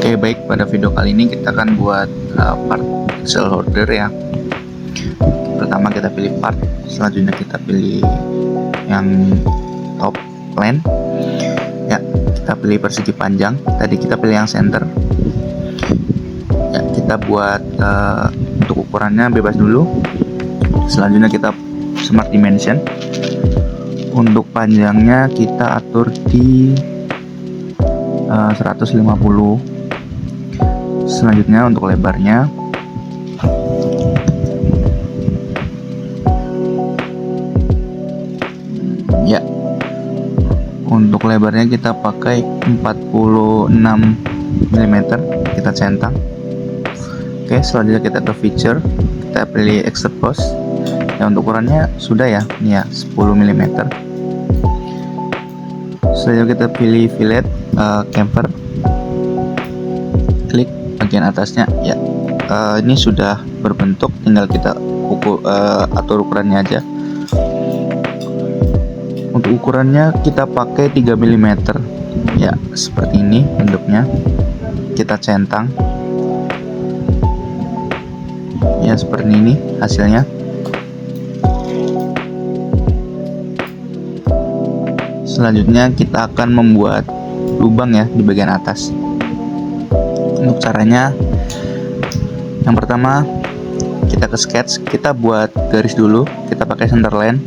Oke, baik, pada video kali ini kita akan buat part pixel holder ya. Pertama kita pilih part, selanjutnya kita pilih yang top plane ya, kita pilih persegi panjang, tadi kita pilih yang center ya. Kita buat untuk ukurannya bebas dulu, selanjutnya kita smart dimension. Untuk panjangnya kita atur di 150. Selanjutnya untuk lebarnya ya, untuk lebarnya kita pakai 46 mm, kita centang. Oke, selanjutnya kita ke feature, kita pilih extrude boss ya. Untuk ukurannya sudah ya, ini ya 10 mm. Selanjutnya kita pilih fillet chamfer, klik bagian atasnya ya. Ini sudah berbentuk, tinggal kita atur ukurannya aja. Untuk ukurannya kita pakai 3 mm ya, seperti ini bentuknya. Kita centang ya, seperti ini hasilnya. Selanjutnya kita akan membuat lubang ya di bagian atas. Untuk caranya, yang pertama kita ke sketch, kita buat garis dulu, kita pakai center line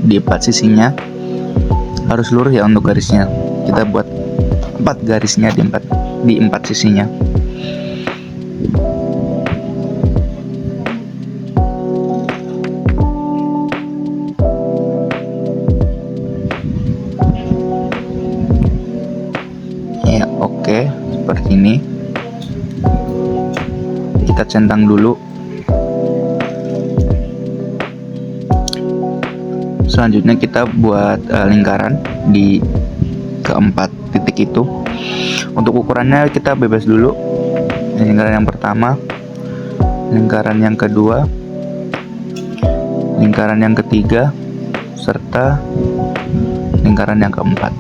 di 4 sisinya, harus lurus ya. Untuk garisnya kita buat 4 garisnya di 4 sisinya. Ya, oke, seperti ini. Kita centang dulu. Selanjutnya kita buat lingkaran di keempat titik itu. Untuk ukurannya kita bebas dulu. Lingkaran yang pertama, lingkaran yang kedua, lingkaran yang ketiga, serta lingkaran yang keempat.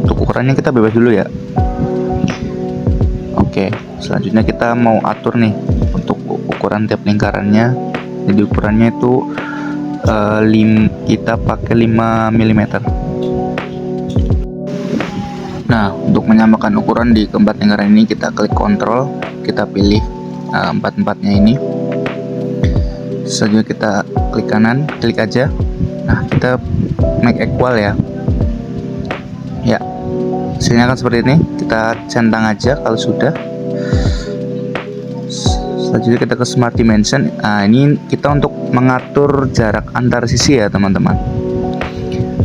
Untuk ukurannya kita bebas dulu ya. Oke, selanjutnya kita mau atur nih untuk ukuran tiap lingkarannya. Jadi ukurannya itu kita pakai 5 mm. Nah, untuk menyamakan ukuran di keempat lingkaran ini, kita klik Ctrl, kita pilih empat-empatnya ini. Selanjutnya kita klik kanan, klik aja. Nah, kita make equal ya. Ya, hasilnya kan seperti ini. Kita centang aja kalau sudah. Selanjutnya kita ke smart dimension. Nah, ini kita untuk mengatur jarak antar sisi ya teman-teman.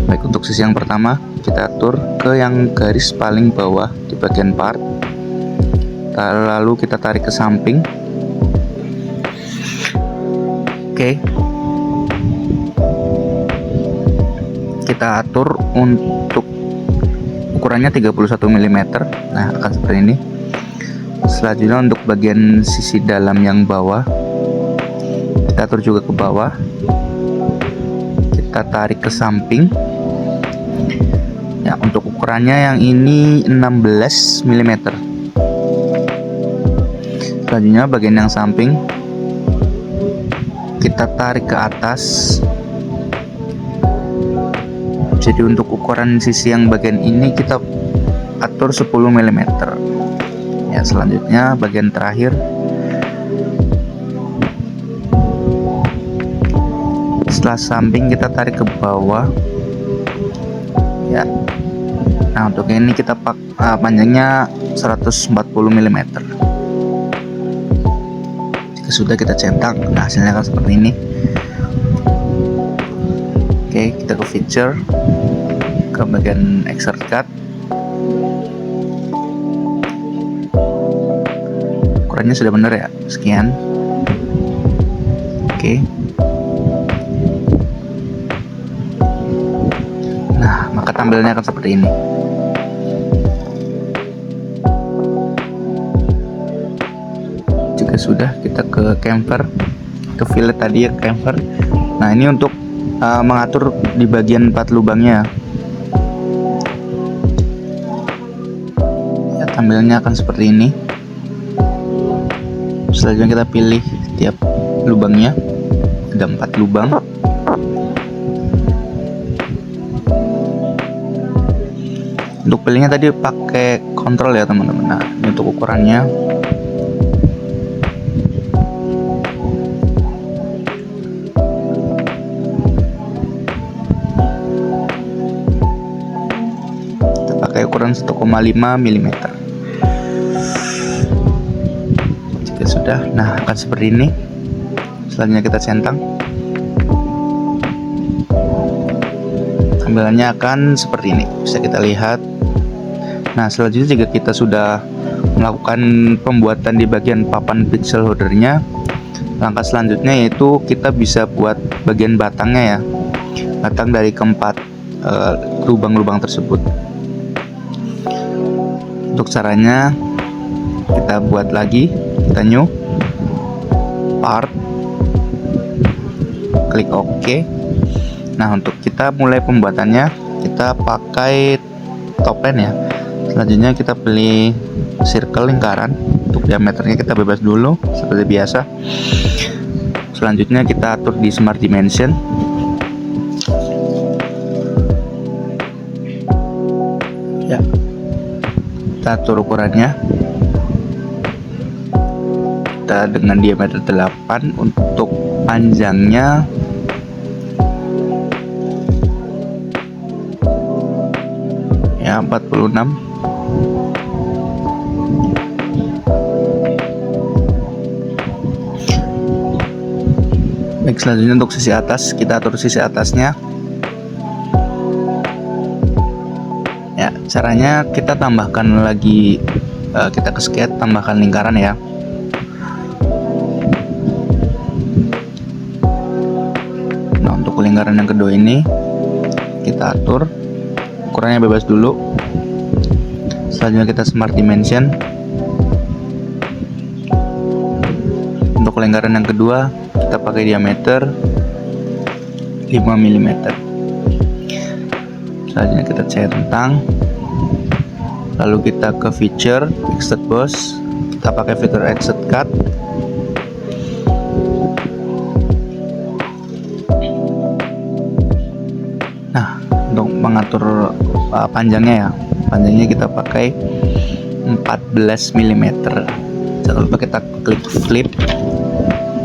Baik, untuk sisi yang pertama kita atur ke yang garis paling bawah di bagian part, lalu kita tarik ke samping. Oke, kita atur untuk ukurannya 31 mm. Nah, akan seperti ini. Selanjutnya untuk bagian sisi dalam yang bawah kita atur juga ke bawah, kita tarik ke samping ya. Untuk ukurannya yang ini 16 mm. Selanjutnya bagian yang samping kita tarik ke atas. Jadi untuk ukuran sisi yang bagian ini kita atur 10 mm ya. Selanjutnya bagian terakhir setelah samping kita tarik ke bawah ya. Nah, untuk ini kita panjangnya 140 mm. Jika sudah kita centang, nah hasilnya akan seperti ini. Oke, kita ke feature, ke bagian extrude cut. Ukurannya sudah benar ya, sekian. Oke. Nah, maka tampilannya akan seperti ini. Jika sudah, kita ke chamfer, ke fillet tadi ya, chamfer. Nah, ini untuk mengatur di bagian 4 lubangnya. tampilannya akan seperti ini. Selanjutnya kita pilih tiap lubangnya, ada 4 lubang. Untuk pilihnya tadi pakai kontrol ya teman-teman. Nah, ini untuk ukurannya. Kita pakai ukuran 1,5 mm. Jika sudah, nah akan seperti ini. Selanjutnya kita centang. Tampilannya akan seperti ini, bisa kita lihat. Nah, selanjutnya jika kita sudah melakukan pembuatan di bagian papan pixel holdernya, langkah selanjutnya yaitu kita bisa buat bagian batangnya ya, batang dari keempat lubang-lubang tersebut. Untuk caranya kita buat lagi, kita new part, klik OK. Nah, untuk kita mulai pembuatannya kita pakai top line ya. Selanjutnya kita pilih circle lingkaran. Untuk diameternya kita bebas dulu seperti biasa. Selanjutnya kita atur di smart dimension. Ya, kita atur ukurannya. Kita dengan diameter 8. Untuk panjangnya ya 46. Baik, selanjutnya untuk sisi atas kita atur sisi atasnya. Ya, caranya kita tambahkan lagi, kita ke sketch, tambahkan lingkaran ya. Nah, untuk lingkaran yang kedua ini kita atur ukurannya bebas dulu. Selanjutnya kita smart dimension. Untuk lingkaran yang kedua kita pakai diameter 5 mm. Selanjutnya kita centang. Lalu kita ke feature extrude boss, kita pakai fitur extrude cut. Nah, untuk mengatur panjangnya ya, panjangnya kita pakai 14 mm. Jangan lupa kita klik flip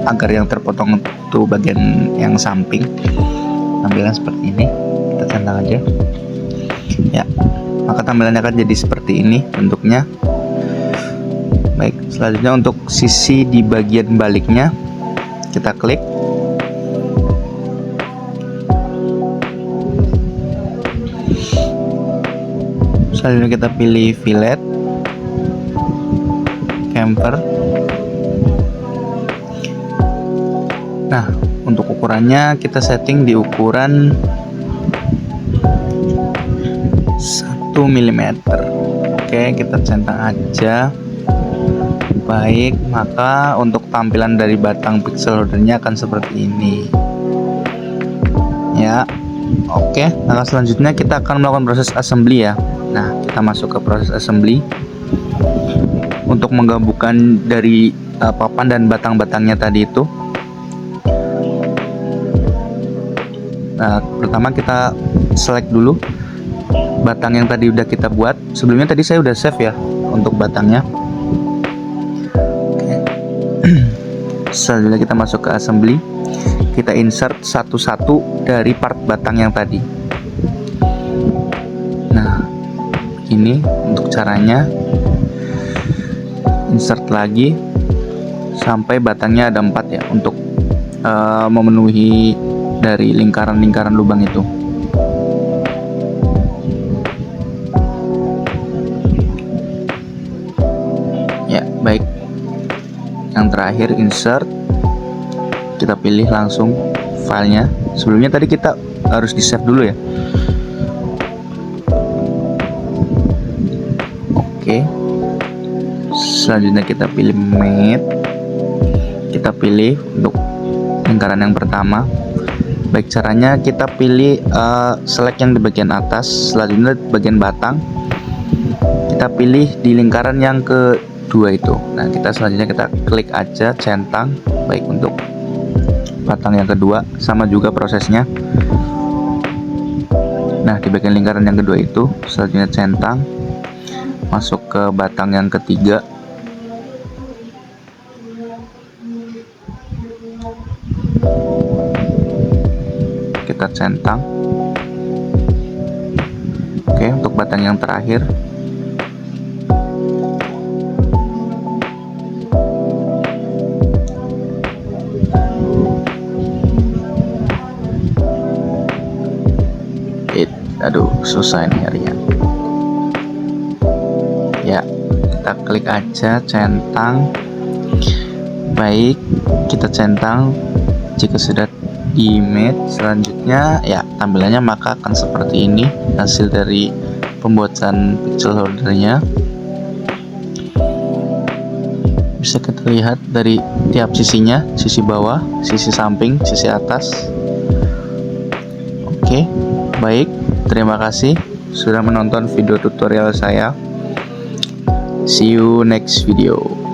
agar yang terpotong itu bagian yang samping. Tampilan seperti ini, kita centang aja ya, maka tampilannya akan jadi seperti ini bentuknya. Baik, selanjutnya untuk sisi di bagian baliknya kita klik. Selanjutnya kita pilih fillet, camfer. Nah, untuk ukurannya kita setting di ukuran 1 mm. Oke, kita centang aja. Baik, maka untuk tampilan dari batang pixel holdernya akan seperti ini ya. Oke, langkah selanjutnya kita akan melakukan proses assembly ya. Nah, kita masuk ke proses assembly untuk menggabungkan dari papan dan batang-batangnya tadi itu. Nah, pertama kita select dulu batang yang tadi udah kita buat. Sebelumnya tadi saya udah save ya untuk batangnya. Oke. Selanjutnya kita masuk ke assembly. Kita insert satu-satu dari part batang yang tadi. Nah, ini untuk caranya. Insert lagi sampai batangnya ada 4 ya, untuk memenuhi dari lingkaran-lingkaran lubang itu. Ya, baik. Yang terakhir insert. Kita pilih langsung filenya. Sebelumnya tadi kita harus di save dulu ya. Oke. Selanjutnya kita pilih mate. Kita pilih untuk lingkaran yang pertama. Baik, caranya kita pilih select yang di bagian atas. Selanjutnya di bagian batang kita kita pilih di lingkaran yang kedua itu. Nah, kita selanjutnya kita klik aja centang, baik untuk batang yang kedua, sama juga prosesnya. Nah, di bagian lingkaran yang kedua itu selanjutnya centang, masuk ke batang yang ketiga. Kita centang. Oke, untuk batang yang terakhir aduh susah ini nyarinya. Ya, kita klik aja centang, baik, kita centang. Jika sudah di match, selanjutnya ya tampilannya maka akan seperti ini hasil dari pembuatan pixel holdernya. Bisa kita lihat dari tiap sisinya, sisi bawah, sisi samping, sisi atas. Oke, baik, terima kasih sudah menonton video tutorial saya. See you next video.